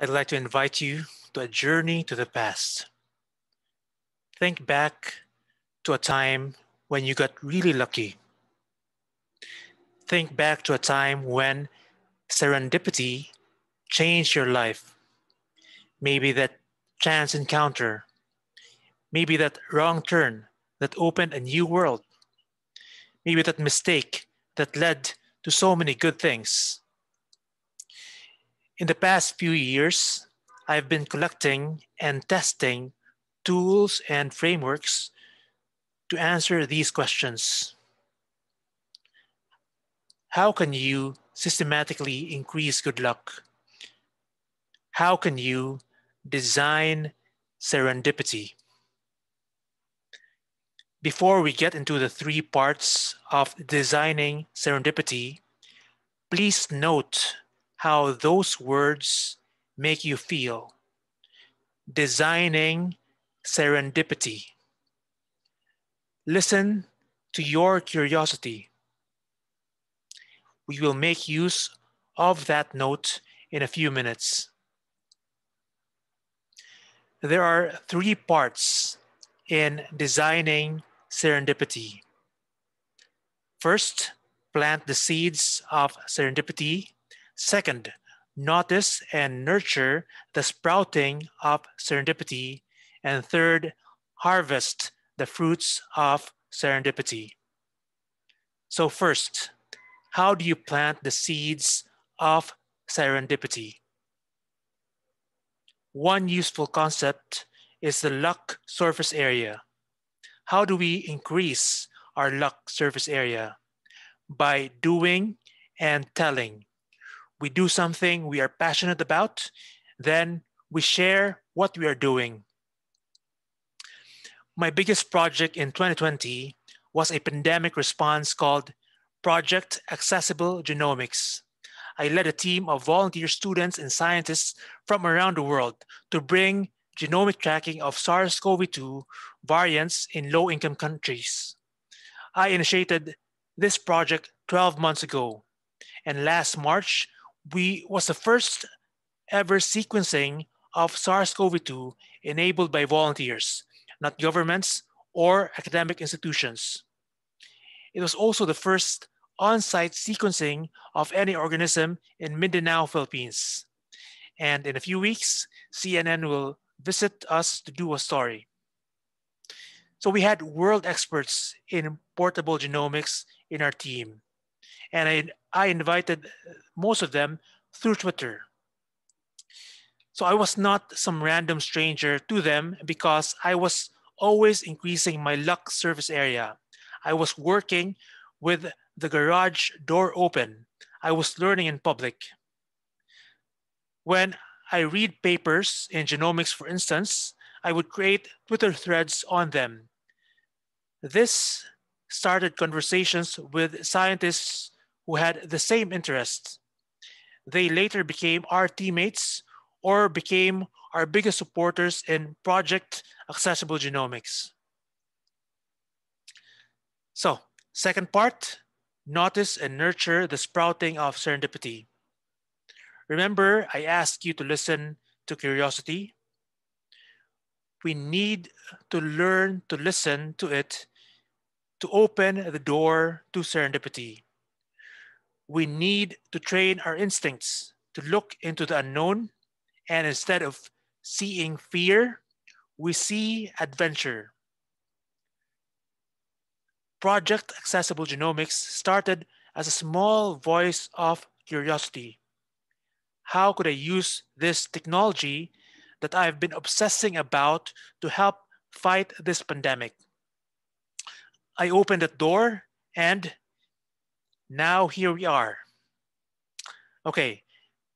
I'd like to invite you to a journey to the past. Think back to a time when you got really lucky. Think back to a time when serendipity changed your life. Maybe that chance encounter, maybe that wrong turn that opened a new world, maybe that mistake that led to so many good things. In the past few years, I've been collecting and testing tools and frameworks to answer these questions. How can you systematically increase good luck? How can you design serendipity? Before we get into the three parts of designing serendipity, please note how those words make you feel. Designing serendipity. Listen to your curiosity. We will make use of that note in a few minutes. There are three parts in designing serendipity. First, plant the seeds of serendipity. Second, notice and nurture the sprouting of serendipity. And third, harvest the fruits of serendipity. So first, how do you plant the seeds of serendipity? One useful concept is the luck surface area. How do we increase our luck surface area? By doing and telling. We do something we are passionate about, then we share what we are doing. My biggest project in 2020 was a pandemic response called Project Accessible Genomics. I led a team of volunteer students and scientists from around the world to bring genomic tracking of SARS-CoV-2 variants in low-income countries. I initiated this project 12 months ago, and last March, was the first ever sequencing of SARS-CoV-2 enabled by volunteers, not governments or academic institutions. It was also the first on-site sequencing of any organism in Mindanao, Philippines. And in a few weeks, CNN will visit us to do a story. So we had world experts in portable genomics in our team. And I invited most of them through Twitter. So I was not some random stranger to them because I was always increasing my luck surface area. I was working with the garage door open. I was learning in public. When I read papers in genomics, for instance, I would create Twitter threads on them. This started conversations with scientists who had the same interests. They later became our teammates or became our biggest supporters in Project Accessible Genomics. So, second part, notice and nurture the sprouting of serendipity. Remember, I asked you to listen to curiosity. We need to learn to listen to it to open the door to serendipity. We need to train our instincts to look into the unknown, and instead of seeing fear, we see adventure. Project Accessible Genomics started as a small voice of curiosity. How could I use this technology that I've been obsessing about to help fight this pandemic? I opened that door and now here we are. Okay,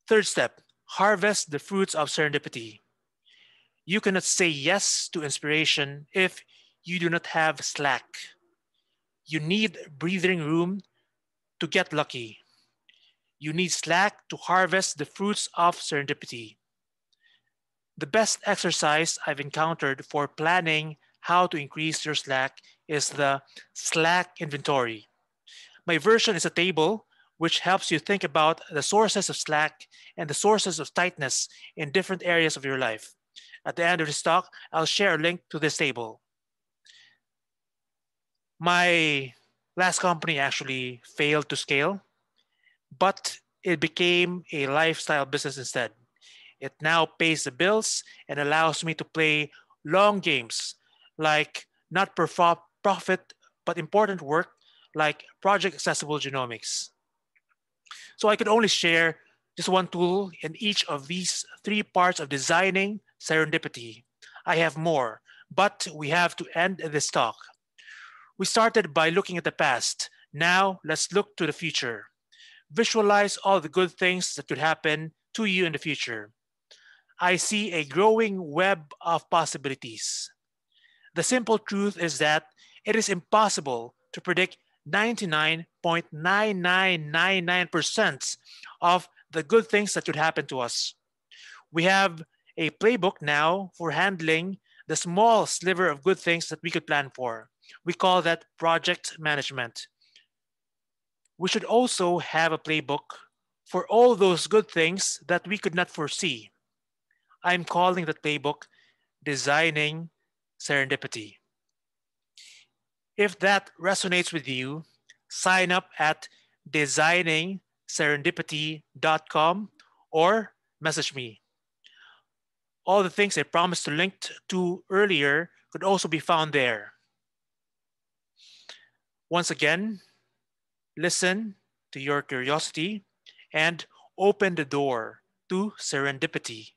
third step, harvest the fruits of serendipity. You cannot say yes to inspiration if you do not have slack. You need breathing room to get lucky. You need slack to harvest the fruits of serendipity. The best exercise I've encountered for planning how to increase your slack is the slack inventory. My version is a table which helps you think about the sources of slack and the sources of tightness in different areas of your life. At the end of this talk, I'll share a link to this table. My last company actually failed to scale, but it became a lifestyle business instead. It now pays the bills and allows me to play long games like not per profit, but important work like project accessible genomics. So I could only share just one tool in each of these three parts of designing serendipity. I have more, but we have to end this talk. We started by looking at the past. Now let's look to the future. Visualize all the good things that could happen to you in the future. I see a growing web of possibilities. The simple truth is that it is impossible to predict 99.9999% of the good things that could happen to us. We have a playbook now for handling the small sliver of good things that we could plan for. We call that project management. We should also have a playbook for all those good things that we could not foresee. I'm calling that playbook Designing Serendipity. If that resonates with you, sign up at designingserendipity.com or message me. All the things I promised to link to earlier could also be found there. Once again, listen to your curiosity and open the door to serendipity.